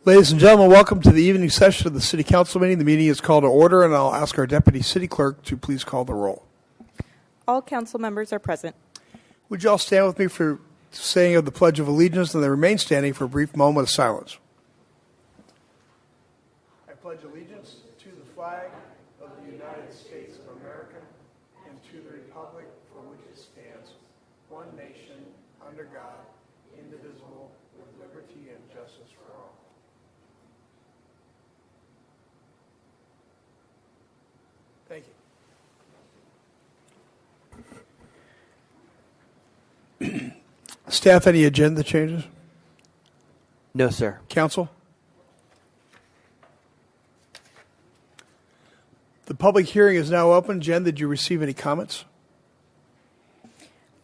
Ladies and gentlemen, welcome to the evening session of the City Council meeting. The meeting is called to order, and I'll ask our Deputy City Clerk to please call the roll. All council members are present. Would you all stand with me for saying of the Pledge of Allegiance, and then remain standing for a brief moment of silence. I pledge allegiance to the flag of the United States of America and to the republic for which it stands, one nation, under God, indivisible, with liberty and justice for all. Thank you. Staff, any agenda changes? No, sir. Council? The public hearing is now open. Jen, did you receive any comments?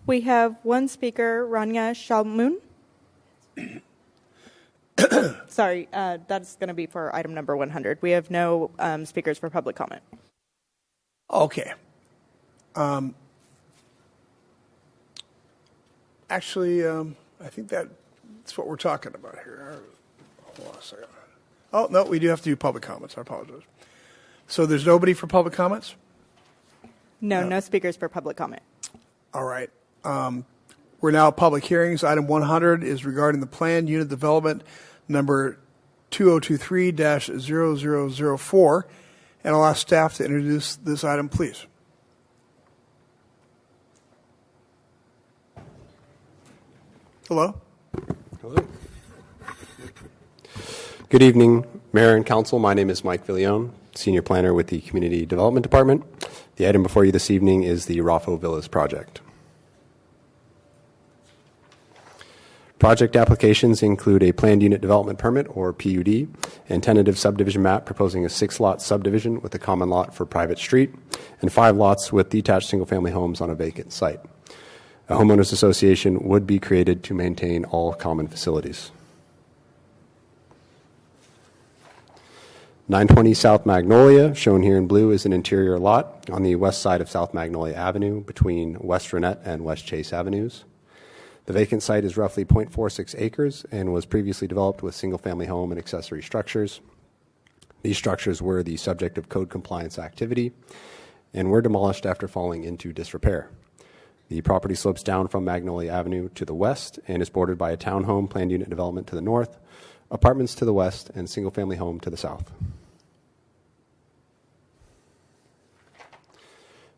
We have one speaker, Rania Shalmoon. Sorry, that's going to be for item number 100. We have no speakers for public comment. Okay. Actually, I think that's what we're talking about here. Hold on a second. Oh, no, we do have to do public comments. I apologize. So there's nobody for public comments? No speakers for public comment. All right. We're now at public hearings. Item 100 is regarding the planned unit development number 2023-0004. And I'll ask staff to introduce this item, please. Hello. Hello. Good evening, Mayor and Council. My name is Mike Villione, Senior Planner with the Community Development Department. The item before you this evening is the Raffo Villas project. Project applications include a planned unit development permit, or PUD, and tentative subdivision map proposing a 6-lot subdivision with a common lot for private street and 5 lots with detached single-family homes on a vacant site. A homeowners association would be created to maintain all common facilities. 920 South Magnolia, shown here in blue, is an interior lot on the west side of South Magnolia Avenue between West Renette and West Chase Avenues. The vacant site is roughly 0.46 acres and was previously developed with single-family home and accessory structures. These structures were the subject of code compliance activity and were demolished after falling into disrepair. The property slopes down from Magnolia Avenue to the west and is bordered by a townhome planned unit development to the north, apartments to the west, and single-family home to the south.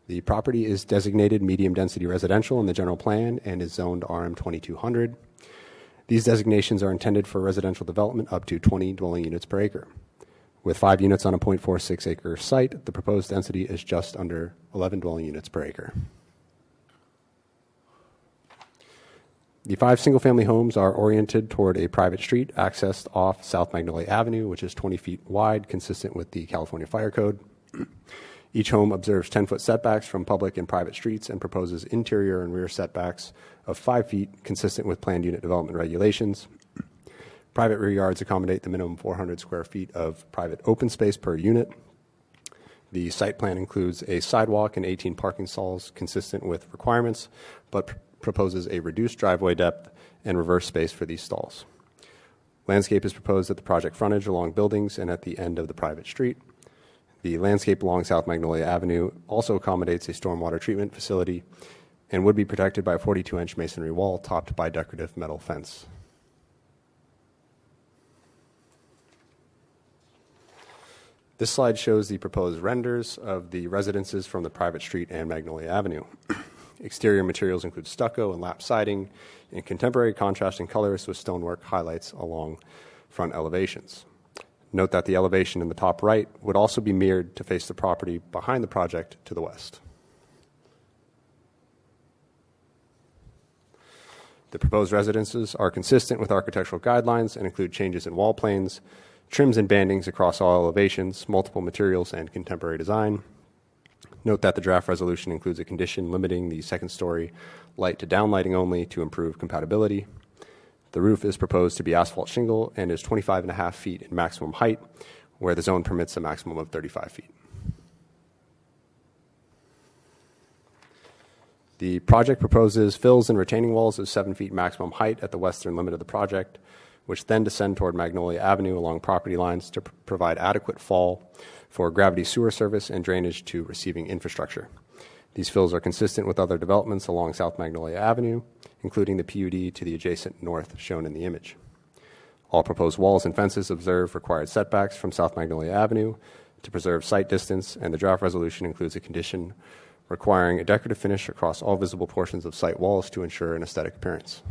The property is designated medium-density residential in the general plan and is zoned RM 2200. These designations are intended for residential development up to 20 dwelling units per acre. With 5 units on a 0.46 acre site, the proposed density is just under 11 dwelling units per acre. The 5 single-family homes are oriented toward a private street accessed off South Magnolia Avenue, which is 20 feet wide, consistent with the California Fire Code. Each home observes 10-foot setbacks from public and private streets and proposes interior and rear setbacks of 5 feet, consistent with planned unit development regulations. Private rear yards accommodate the minimum 400 square feet of private open space per unit. The site plan includes a sidewalk and 18 parking stalls consistent with requirements, but proposes a reduced driveway depth and reverse space for these stalls. Landscape is proposed at the project frontage along buildings and at the end of the private street. The landscape along South Magnolia Avenue also accommodates a stormwater treatment facility and would be protected by a 42-inch masonry wall topped by decorative metal fence. This slide shows the proposed renders of the residences from the private street and Magnolia Avenue. Exterior materials include stucco and lap siding and contemporary contrasting colors with stonework highlights along front elevations. Note that the elevation in the top right would also be mirrored to face the property behind the project to the west. The proposed residences are consistent with architectural guidelines and include changes in wall planes, trims and bandings across all elevations, multiple materials, and contemporary design. Note that the draft resolution includes a condition limiting the second-story light to downlighting only to improve compatibility. The roof is proposed to be asphalt shingle and is 25.5 feet in maximum height, where the zone permits a maximum of 35 feet. The project proposes fills and retaining walls of 7 feet maximum height at the western limit of the project, which then descend toward Magnolia Avenue along property lines to provide adequate fall for gravity sewer service and drainage to receiving infrastructure. These fills are consistent with other developments along South Magnolia Avenue, including the PUD to the adjacent north shown in the image. All proposed walls and fences observe required setbacks from South Magnolia Avenue to preserve site distance, and the draft resolution includes a condition requiring a decorative finish across all visible portions of site walls to ensure an aesthetic appearance.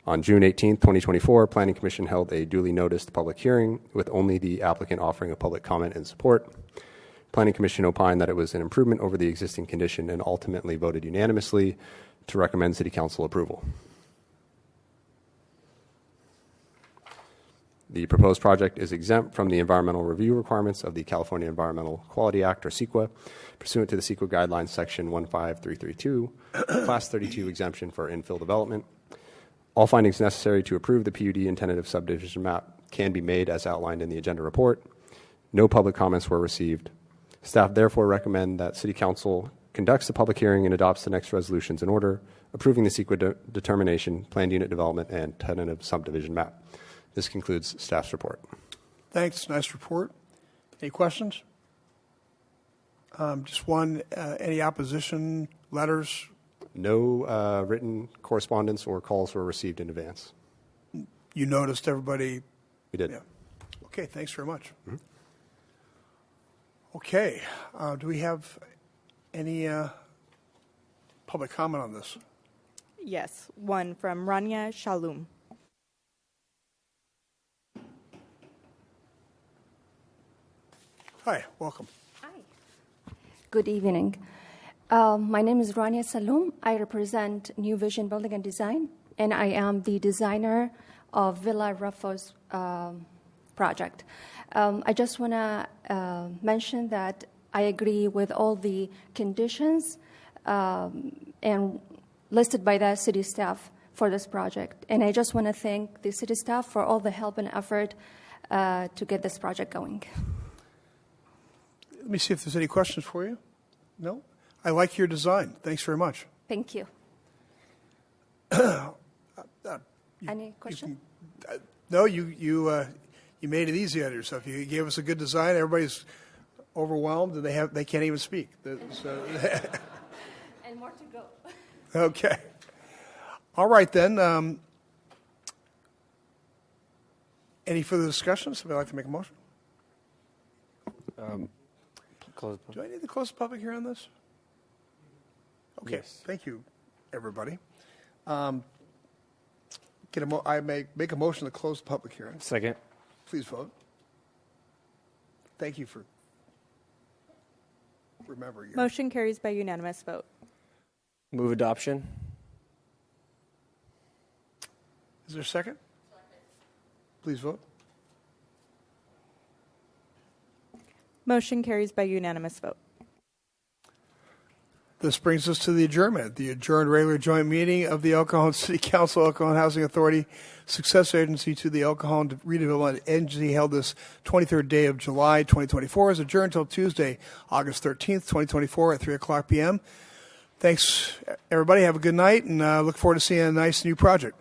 On June 18, 2024, Planning Commission held a duly noticed public hearing with only the applicant offering a public comment in support. Planning Commission opined that it was an improvement over the existing condition and ultimately voted unanimously to recommend City Council approval. The proposed project is exempt from the environmental review requirements of the California Environmental Quality Act, or CEQA, pursuant to the CEQA Guidelines Section 15332, Class 32 exemption for infill development. All findings necessary to approve the PUD and tentative subdivision map can be made as outlined in the agenda report. No public comments were received. Staff therefore recommend that City Council conducts the public hearing and adopts the next resolutions in order, approving the CEQA determination, planned unit development, and tentative subdivision map. This concludes staff's report. Thanks. Nice report. Any questions? Just one. Any opposition letters? No written correspondence or calls were received in advance. You noticed everybody? We did. Yeah. Okay. Thanks very much. Mm-hmm. Okay. Do we have any public comment on this? Yes, one from Rania Shalom. Hi, welcome. Hi. Good evening. My name is Rania Saloom. I represent New Vision Building and Design, and I am the designer of Villa Raffos project. I just want to mention that I agree with all the conditions and listed by the city staff for this project. And I just want to thank the city staff for all the help and effort to get this project going. Let me see if there's any questions for you. No? I like your design. Thanks very much. Thank you. Any questions? No, you made it easy on yourself. You gave us a good design. Everybody's overwhelmed, and they can't even speak. So And more to go. Okay. All right, then. Any further discussion? Somebody like to make a motion? Do I need to close the public hearing on this? Okay. Yes. Thank you, everybody. I may make a motion to close the public hearing. Second. Please vote. Thank you for remembering. Motion carries by unanimous vote. Move adoption. Is there a second? Please vote. Motion carries by unanimous vote. This brings us to the adjournment. The adjourned regular joint meeting of the El Cajon City Council, El Cajon Housing Authority, successor agency to the El Cajon Redevelopment Agency, held this 23rd day of July 2024, is adjourned until Tuesday, August 13th, 2024 at 3 o'clock p.m. Thanks, everybody. Have a good night, and look forward to seeing a nice new project.